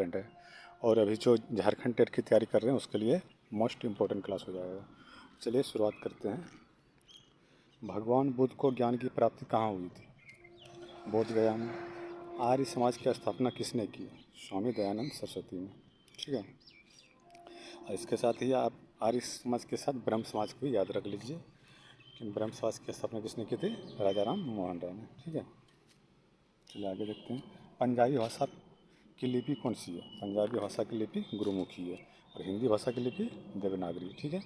Important है, और अभी जो झारखंड टेट की तैयारी कर रहे हैं उसके लिए मोस्ट इम्पोर्टेंट क्लास हो जाएगा। चलिए शुरुआत करते हैं। भगवान बुद्ध को ज्ञान की प्राप्ति कहाँ हुई थी? बोध गया में। आर्य समाज की स्थापना किसने की? स्वामी दयानंद सरस्वती ने। ठीक है, और इसके साथ ही आप आर्य समाज के साथ ब्रह्म समाज को भी याद रख लीजिए कि ब्रह्म समाज की स्थापना किसने की थी? राजा राम मोहन राय ने। ठीक है, चलिए आगे देखते हैं। पंजाबी भाषा की लिपि कौन सी है? पंजाबी भाषा की लिपि गुरुमुखी है, और हिंदी भाषा की लिपि देवनागरी। ठीक है,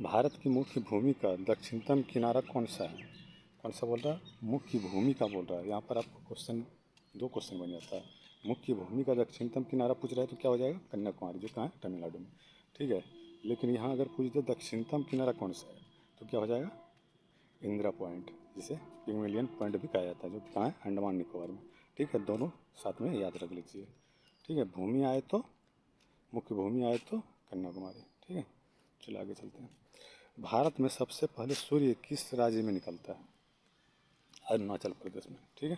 भारत की मुख्य भूमि का दक्षिणतम किनारा कौन सा है? कौन सा बोल रहा है? मुख्य भूमि का बोल रहा है। यहाँ पर आपको क्वेश्चन, दो क्वेश्चन बन जाता है। मुख्य भूमि का दक्षिणतम किनारा पूछ रहा है तो क्या हो जाएगा? कन्याकुमारी, जो कहाँ है? तमिलनाडु में। ठीक है, लेकिन यहाँ अगर पूछ दे दक्षिणतम किनारा कौन सा है तो क्या हो जाएगा? इंदिरा पॉइंट, जिसे पिग्मेलियन पॉइंट भी कहा जाता है, जो कहाँ है? अंडमान निकोबार में। ठीक है, दोनों साथ में याद रख लीजिए। ठीक है, भूमि आए तो, मुख्य भूमि आए तो कन्याकुमारी। ठीक है, चलिए आगे चलते हैं। भारत में सबसे पहले सूर्य किस राज्य में निकलता है? अरुणाचल प्रदेश में। ठीक है,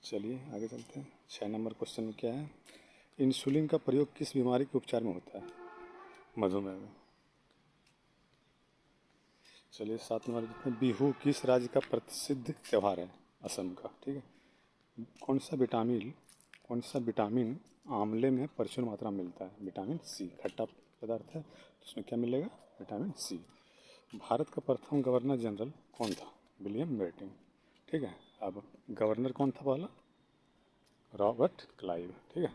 चलिए आगे चलते हैं। 6 नंबर क्वेश्चन में क्या है? इंसुलिन का प्रयोग किस बीमारी के उपचार में होता है? मधुमेह में। चलिए 7 नंबर देखते हैं। बिहू किस राज्य का प्रसिद्ध त्यौहार है? असम का। ठीक है, कौन सा विटामिन, कौन सा विटामिन आंवले में प्रचुर मात्रा में मिलता है? Vitamin C. खट्टा पदार्थ है तो उसमें क्या मिलेगा? Vitamin C. भारत का प्रथम गवर्नर जनरल कौन था? William Bentinck. ठीक है, अब गवर्नर कौन था पहला? Robert Clive. ठीक है,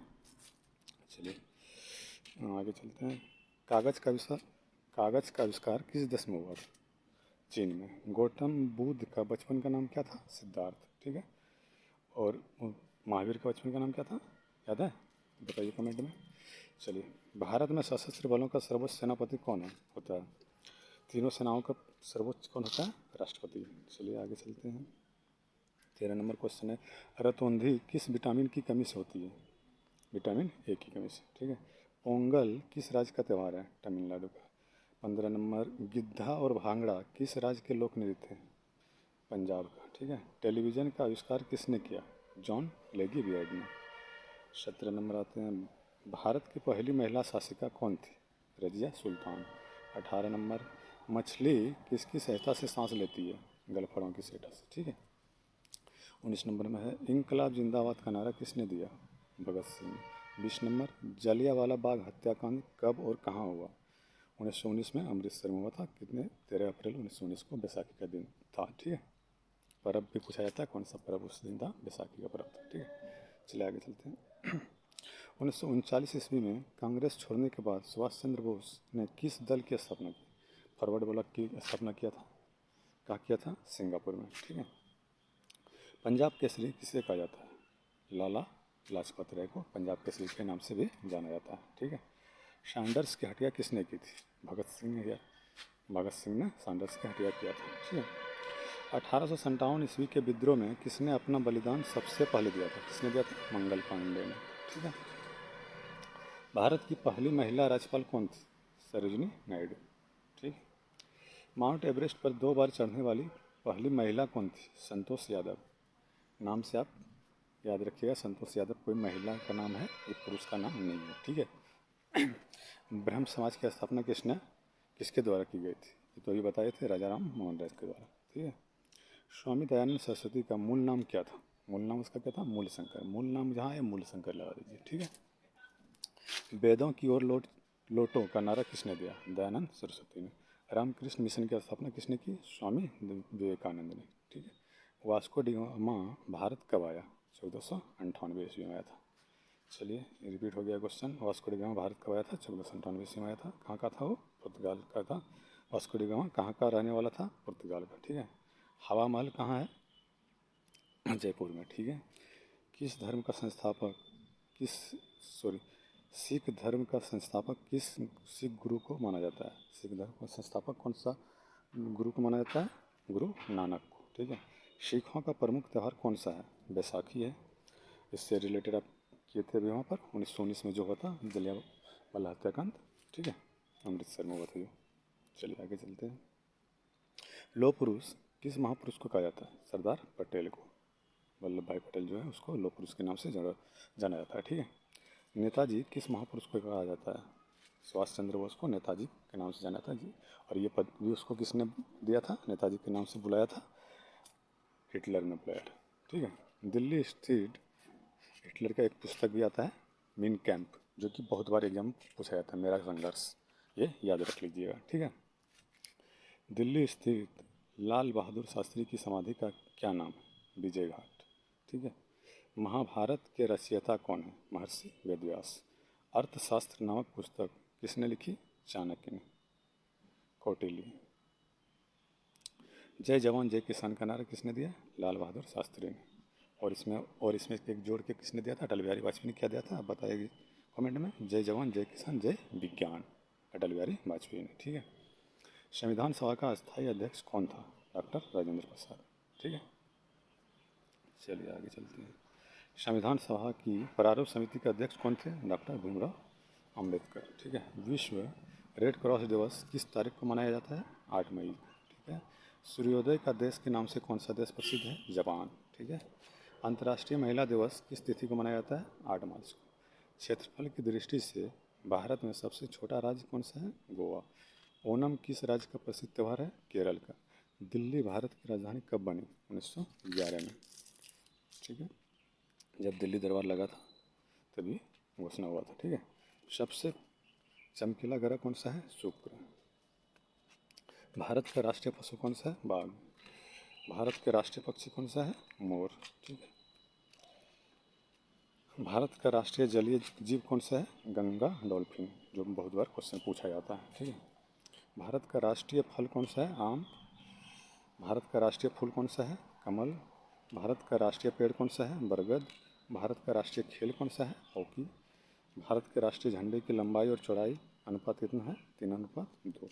चलिए आगे चलते हैं। कागज़ का आविष्कार किस देश में हुआ था? चीन में। गौतम बुद्ध का बचपन का नाम क्या था? सिद्धार्थ। ठीक है, और महावीर का बचपन का नाम क्या था? याद है? बताइए कमेंट में। चलिए, भारत में सशस्त्र बलों का सर्वोच्च सेनापति कौन है होता है? तीनों सेनाओं का सर्वोच्च कौन होता है? राष्ट्रपति। चलिए आगे चलते हैं। 13 नंबर क्वेश्चन है। रतौंधी किस विटामिन की कमी से होती है? विटामिन ए की कमी से। ठीक है, पोंगल किस राज्य का त्यौहार है? तमिलनाडु का। 15 नंबर, गिद्धा और भांगड़ा किस राज्य के लोक नृत्य हैं? पंजाब का। ठीक है, टेलीविज़न का आविष्कार किसने किया? जॉन लेगी बियर्ड ने। 17 नंबर आते हैं। भारत की पहली महिला शासिका कौन थी? रजिया सुल्तान। 18 नंबर, मछली किसकी सहायता से सांस लेती है? गलफड़ों की सहायता से। ठीक है, 19 नंबर में है। इनकलाब जिंदाबाद का नारा किसने दिया? भगत सिंह ने। 20 नंबर, जलियांवाला बाग हत्याकांड कब और कहाँ हुआ? 1919 में अमृतसर में हुआ था। कितने? 13 अप्रैल 1919 को बैसाखी का दिन था। ठीक है, पर्व भी पूछा जाता है, कौन सा पर्व उस दिन था? बैसाखी का पर्व था। ठीक है, चलिए आगे चलते हैं। 1939 ईस्वी में कांग्रेस छोड़ने के बाद सुभाष चंद्र बोस ने किस दल की स्थापना की? फॉरवर्ड ब्लॉक की स्थापना किया था। कहाँ किया था? सिंगापुर में। ठीक है, पंजाब केसरी किसे कहा जाता है? लाला लाजपत राय को पंजाब केसरी के नाम से भी जाना जाता है। ठीक है, सैंडर्स की हत्या किसने की थी? भगत सिंह ने किया। भगत सिंह ने सैंडर्स की हत्या किया था। ठीक है, 1857 ईस्वी के विद्रोह में किसने अपना बलिदान सबसे पहले दिया था? किसने दिया था? मंगल पांडे ने। ठीक है, भारत की पहली महिला राज्यपाल कौन थी? सरोजिनी नायडू। ठीक, माउंट एवरेस्ट पर 2 बार चढ़ने वाली पहली महिला कौन थी? संतोष यादव। नाम से आप याद रखिएगा, संतोष यादव कोई महिला का नाम है, ये पुरुष का नाम नहीं है। ठीक है, ब्रह्म समाज की स्थापना किसके द्वारा की गई थी? ये तो अभी बताए थे, राजा राम मोहन राय के द्वारा। ठीक है, स्वामी दयानंद सरस्वती का मूल नाम क्या था? मूल नाम उसका क्या था? मूल शंकर। मूल नाम जहाँ है मूल शंकर लगा दीजिए। ठीक है, वेदों की ओर लोटो का नारा किसने दिया? दयानंद सरस्वती ने। रामकृष्ण मिशन की स्थापना किसने की? स्वामी विवेकानंद ने। ठीक है, वास्को डी गामा भारत कब आया? 1498 ईस्वी में आया था। चलिए रिपीट हो गया question. Vasco D gamma Bharat कब आया था? 1498 ईस्वी में आया था। कहाँ का था वो? पुर्तगाल का था। वास्को डी गामा कहाँ का रहने वाला था? पुर्तगाल का। ठीक है, हवा महल कहाँ है? जयपुर में। ठीक है, किस धर्म का संस्थापक किस सॉरी सिख धर्म का संस्थापक किस सिख गुरु को माना जाता है? सिख धर्म का संस्थापक कौन सा गुरु को माना जाता है? गुरु नानक को। ठीक है, सिखों का प्रमुख त्यौहार कौन सा है? बैसाखी है। इससे रिलेटेड आप किए थे अभी वहाँ पर 1919 में जो हुआ था जलियांवाला हत्याकांड। ठीक है, अमृतसर में हुआ था ये। चलिए आगे चलते हैं। लौह पुरुष किस महापुरुष को कहा जाता है? सरदार पटेल को। वल्लभ भाई पटेल जो है उसको लौह पुरुष के नाम से जाना जाता है, ठीक है। नेताजी किस महापुरुष को कहा जाता है? सुभाष चंद्र बोस को नेताजी के नाम से जाना जाता है जी। और ये पद भी उसको किसने दिया था, नेताजी के नाम से बुलाया था? हिटलर ने बुलाया था, ठीक है। दिल्ली स्थित हिटलर का एक पुस्तक भी आता है, मीन कैंप, जो कि बहुत बार एग्जाम पूछा जाता है, मेरा संघर्ष, ये याद रख लीजिएगा, ठीक है। दिल्ली स्थित लाल बहादुर शास्त्री की समाधि का क्या नाम है? विजय घाट, ठीक है। महाभारत के रचयिता कौन है? महर्षि वेदव्यास। अर्थशास्त्र नामक पुस्तक किसने लिखी? चाणक्य ने। कौटिल्य। जय जवान जय किसान का नारा किसने दिया? लाल बहादुर शास्त्री ने। और इसमें एक जोड़ के किसने दिया था? अटल बिहारी वाजपेयी ने। क्या दिया था आप बताइए कमेंट में। जय जवान जय किसान जय विज्ञान, अटल बिहारी वाजपेयी ने, ठीक है। संविधान सभा का अस्थायी अध्यक्ष कौन था? डॉक्टर राजेंद्र प्रसाद, ठीक है। चलिए आगे चलते हैं। संविधान सभा की प्रारूप समिति के अध्यक्ष कौन थे? डॉक्टर भीमराव अंबेडकर, ठीक है। विश्व रेड क्रॉस दिवस किस तारीख को मनाया जाता है? 8 मई, ठीक है। सूर्योदय का देश के नाम से कौन सा देश प्रसिद्ध है? जापान, ठीक है। अंतर्राष्ट्रीय महिला दिवस किस तिथि को मनाया जाता है? 8 मार्च को। क्षेत्रफल की दृष्टि से भारत में सबसे छोटा राज्य कौन सा है? गोवा। ओणम किस राज्य का प्रसिद्ध त्यौहार है? केरल का। दिल्ली भारत की राजधानी कब बनी? 1911 में, ठीक है। जब दिल्ली दरबार लगा था तभी घोषणा हुआ था, ठीक है। सबसे चमकीला ग्रह कौन सा है? शुक्र। भारत का राष्ट्रीय पशु कौन सा है? बाघ। भारत के राष्ट्रीय पक्षी कौन सा है? मोर, ठीक है। भारत का राष्ट्रीय जलीय जीव कौन सा है? गंगा डॉल्फिन, जो बहुत बार क्वेश्चन पूछा जाता है, ठीक है। भारत का राष्ट्रीय फल कौन सा है? आम। भारत का राष्ट्रीय फूल कौन सा है? कमल। भारत का राष्ट्रीय पेड़ कौन सा है? बरगद। भारत का राष्ट्रीय खेल कौन सा है? हॉकी। भारत के राष्ट्रीय झंडे की लंबाई और चौड़ाई अनुपात कितना है? 3:2।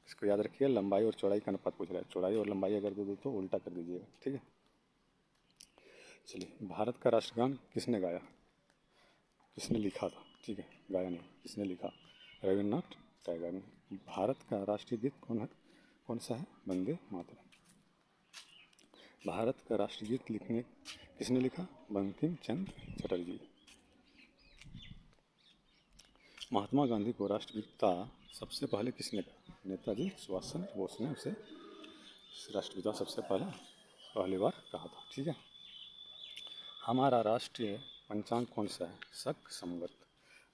इसको याद रखिए, लंबाई और चौड़ाई का अनुपात पूछ रहा है, चौड़ाई और लंबाई अगर दे दो तो उल्टा कर दीजिएगा, ठीक है। चलिए, भारत का राष्ट्रगान किसने गाया? किसने लिखा था, ठीक है, गाया नहीं, किसने लिखा? रविन्द्रनाथ टैगोर ने। भारत का राष्ट्रीय गीत कौन सा है? वंदे मातरम। भारत का राष्ट्रीय गीत किसने लिखा? बंकिम चंद्र चटर्जी। महात्मा गांधी को राष्ट्रपिता सबसे पहले किसने कहा? नेताजी सुभाष चंद्र बोस ने उसे राष्ट्रपिता सबसे पहली बार कहा था, ठीक है। हमारा राष्ट्रीय पंचांग कौन सा है? शक संवत।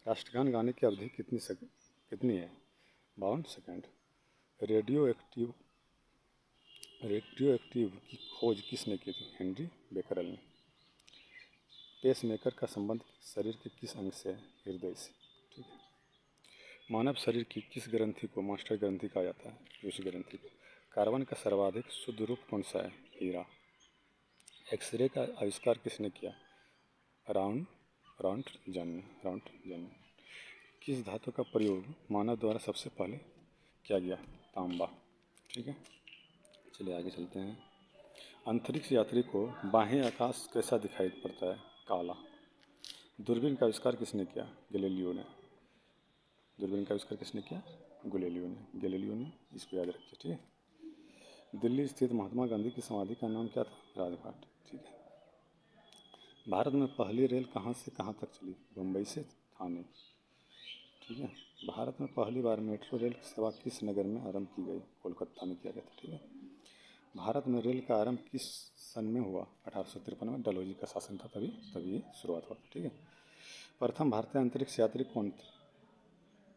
राष्ट्रगान गाने की अवधि कितनी है? 52 सेकंड। रेडियो एक्टिव की खोज किसने की थी? हेनरी बेकरल ने। पेसमेकर का संबंध शरीर के किस अंग से है? हृदय से, ठीक है। मानव शरीर की किस ग्रंथि को मास्टर ग्रंथि कहा जाता है? पीयूष ग्रंथि को। कार्बन का सर्वाधिक शुद्ध रूप कौन सा है? हीरा। एक्सरे का आविष्कार किसने किया? राउंटजन। किस धातु का प्रयोग मानव द्वारा सबसे पहले किया गया? तांबा, ठीक है। चलिए आगे चलते हैं। अंतरिक्ष यात्री को बाह्य आकाश कैसा दिखाई पड़ता है? काला। दूरबीन का आविष्कार किसने किया? गैलीलियो ने। दूरबीन का आविष्कार किसने किया? गैलीलियो ने। इसको याद रखिए, ठीक है। दिल्ली स्थित महात्मा गांधी की समाधि का नाम क्या था? राजघाट, ठीक है। भारत में पहली रेल कहाँ से कहाँ तक चली? मुंबई से थाने, ठीक है। भारत में पहली बार मेट्रो रेल सेवा किस नगर में आरंभ की गई? कोलकाता में किया गया था, ठीक है। भारत में रेल का आरंभ किस सन में हुआ? 1853 में। डलहौजी का शासन था तभी शुरुआत हुआ, ठीक है। प्रथम भारतीय अंतरिक्ष यात्री कौन थे?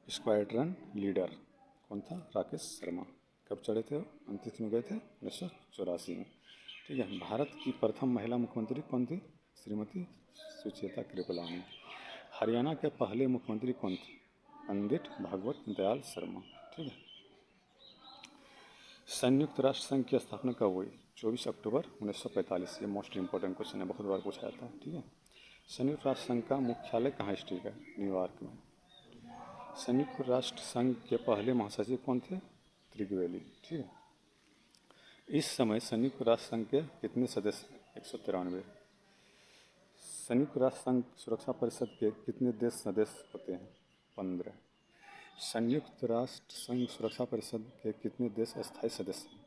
स्क्वाड्रन लीडर कौन था? राकेश शर्मा। कब चढ़े थे वो? अंतरिक्ष में गए थे 1984 में, ठीक है। भारत की प्रथम महिला मुख्यमंत्री कौन थी? श्रीमती सुचेता कृपलानी। हरियाणा के पहले मुख्यमंत्री कौन थे? पंडित भगवत दयाल शर्मा, ठीक है। संयुक्त राष्ट्र संघ की स्थापना कब हुई? 24 अक्टूबर 1945। ये मोस्ट इंपॉर्टेंट क्वेश्चन है, बहुत बार पूछा जाता है, ठीक है। संयुक्त राष्ट्र संघ का मुख्यालय कहाँ स्थित है? न्यूयॉर्क में। संयुक्त राष्ट्र संघ के पहले महासचिव कौन थे? त्रिगवेली, ठीक है। इस समय संयुक्त राष्ट्र संघ के कितने सदस्य? 193। संयुक्त राष्ट्र संघ सुरक्षा परिषद के कितने देश सदस्य होते हैं? 15। संयुक्त राष्ट्र संघ सुरक्षा परिषद के कितने देश अस्थायी सदस्य हैं?